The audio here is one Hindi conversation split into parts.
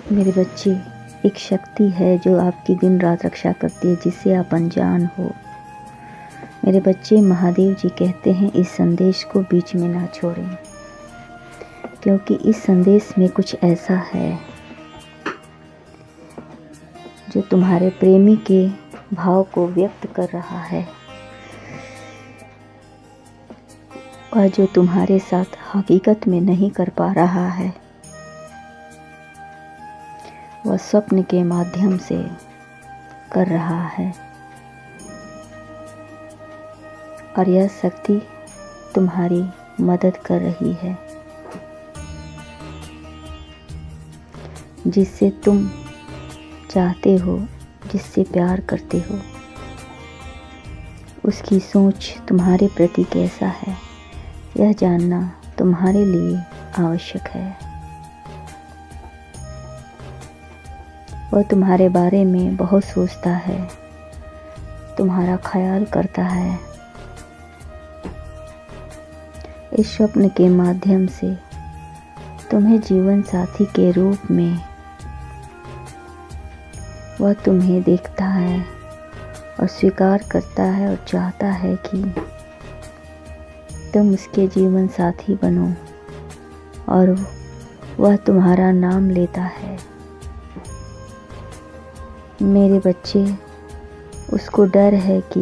मेरे बच्चे, एक शक्ति है जो आपकी दिन रात रक्षा करती है, जिससे आप अनजान हो। मेरे बच्चे, महादेव जी कहते हैं इस संदेश को बीच में ना छोड़ें, क्योंकि इस संदेश में कुछ ऐसा है जो तुम्हारे प्रेमी के भाव को व्यक्त कर रहा है और जो तुम्हारे साथ हकीकत में नहीं कर पा रहा है, वह स्वप्न के माध्यम से कर रहा है। और यह शक्ति तुम्हारी मदद कर रही है, जिससे तुम चाहते हो, जिससे प्यार करते हो, उसकी सोच तुम्हारे प्रति कैसा है, यह जानना तुम्हारे लिए आवश्यक है। वह तुम्हारे बारे में बहुत सोचता है, तुम्हारा ख्याल करता है। इस स्वप्न के माध्यम से तुम्हें जीवन साथी के रूप में वह तुम्हें देखता है और स्वीकार करता है और चाहता है कि तुम उसके जीवन साथी बनो, और वह तुम्हारा नाम लेता है। मेरे बच्चे, उसको डर है कि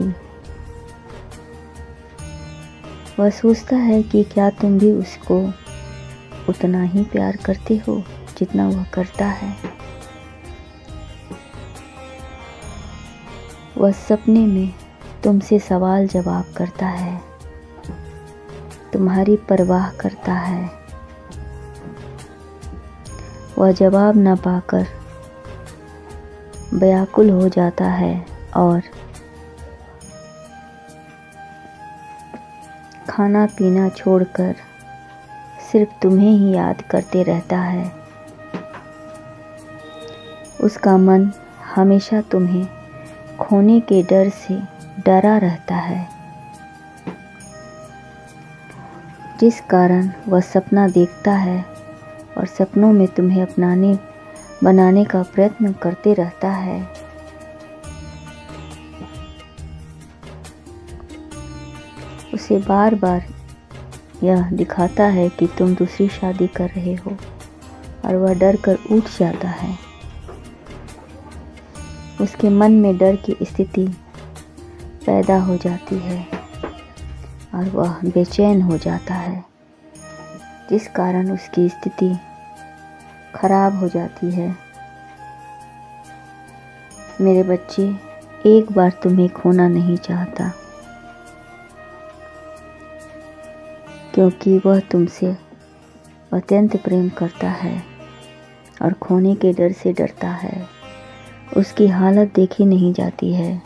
वह सोचता है कि क्या तुम भी उसको उतना ही प्यार करते हो जितना वह करता है। वह सपने में तुमसे सवाल जवाब करता है, तुम्हारी परवाह करता है। वह जवाब न पाकर व्याकुल हो जाता है और खाना पीना छोड़कर सिर्फ तुम्हें ही याद करते रहता है। उसका मन हमेशा तुम्हें खोने के डर से डरा रहता है, जिस कारण वह सपना देखता है और सपनों में तुम्हें बनाने का प्रयत्न करते रहता है। उसे बार बार यह दिखाता है कि तुम दूसरी शादी कर रहे हो, और वह डर कर उठ जाता है। उसके मन में डर की स्थिति पैदा हो जाती है और वह बेचैन हो जाता है, जिस कारण उसकी स्थिति खराब हो जाती है। मेरे बच्चे, एक बार तुम्हें खोना नहीं चाहता, क्योंकि वह तुमसे अत्यंत प्रेम करता है और खोने के डर से डरता है। उसकी हालत देखी नहीं जाती है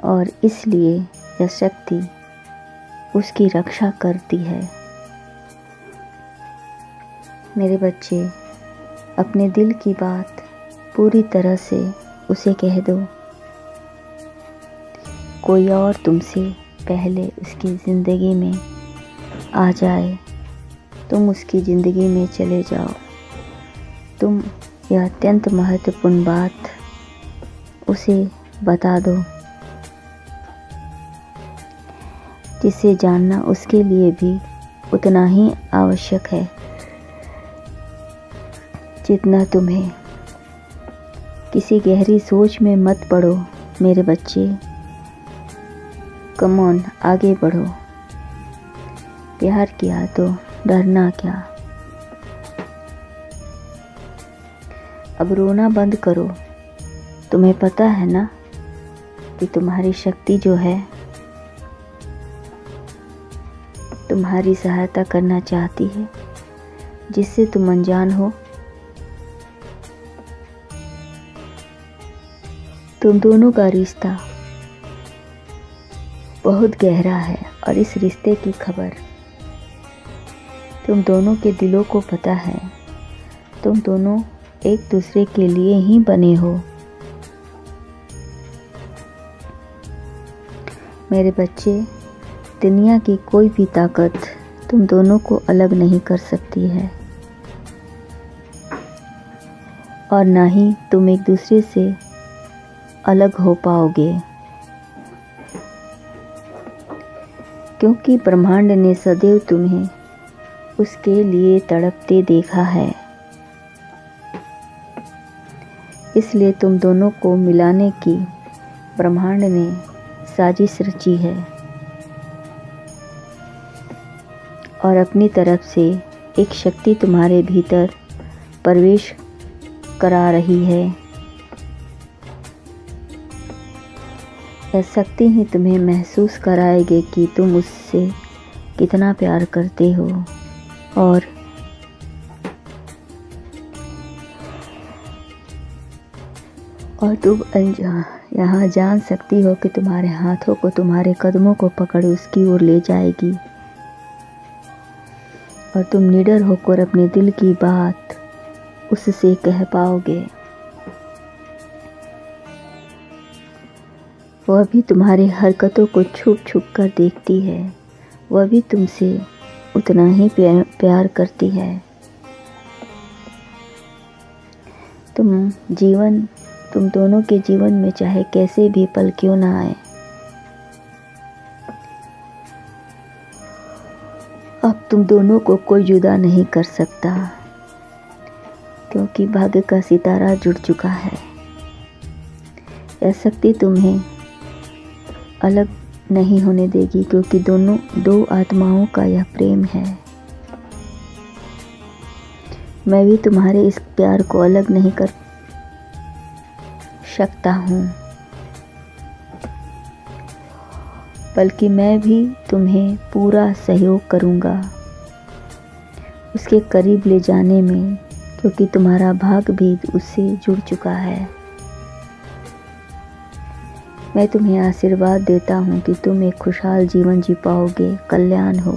और इसलिए यह शक्ति उसकी रक्षा करती है। मेरे बच्चे, अपने दिल की बात पूरी तरह से उसे कह दो। कोई और तुमसे पहले उसकी ज़िंदगी में आ जाए, तुम उसकी ज़िंदगी में चले जाओ। तुम यह अत्यंत महत्वपूर्ण बात उसे बता दो, जिसे जानना उसके लिए भी उतना ही आवश्यक है जितना तुम्हें। किसी गहरी सोच में मत पड़ो मेरे बच्चे। कम ऑन, आगे बढ़ो। प्यार किया तो डरना क्या। अब रोना बंद करो। तुम्हें पता है ना कि तुम्हारी शक्ति जो है तुम्हारी सहायता करना चाहती है, जिससे तुम अनजान हो। तुम दोनों का रिश्ता बहुत गहरा है और इस रिश्ते की खबर तुम दोनों के दिलों को पता है। तुम दोनों एक दूसरे के लिए ही बने हो। मेरे बच्चे, दुनिया की कोई भी ताकत तुम दोनों को अलग नहीं कर सकती है। और ना ही तुम एक दूसरे से अलग हो पाओगे, क्योंकि ब्रह्मांड ने सदैव तुम्हें उसके लिए तड़पते देखा है। इसलिए तुम दोनों को मिलाने की ब्रह्मांड ने साजिश रची है और अपनी तरफ से एक शक्ति तुम्हारे भीतर प्रवेश करा रही है। यह शक्ति ही तुम्हें महसूस कराएगी कि तुम उससे कितना प्यार करते हो और तुम यहाँ जान सकती हो कि तुम्हारे हाथों को, तुम्हारे कदमों को पकड़ उसकी ओर ले जाएगी और तुम निडर होकर अपने दिल की बात उससे कह पाओगे। वह भी तुम्हारी हरकतों को छुप छुप कर देखती है, वह भी तुमसे उतना ही प्यार करती है। तुम दोनों के जीवन में चाहे कैसे भी पल क्यों ना आए, अब तुम दोनों को कोई जुदा नहीं कर सकता, क्योंकि भाग्य का सितारा जुड़ चुका है। यह शक्ति तुम्हें अलग नहीं होने देगी, क्योंकि दो आत्माओं का यह प्रेम है। मैं भी तुम्हारे इस प्यार को अलग नहीं कर सकता हूँ, बल्कि मैं भी तुम्हें पूरा सहयोग करूँगा उसके करीब ले जाने में, क्योंकि तुम्हारा भाग भी उससे जुड़ चुका है। मैं तुम्हें आशीर्वाद देता हूँ कि तुम एक खुशहाल जीवन जी पाओगे, कल्याण हो।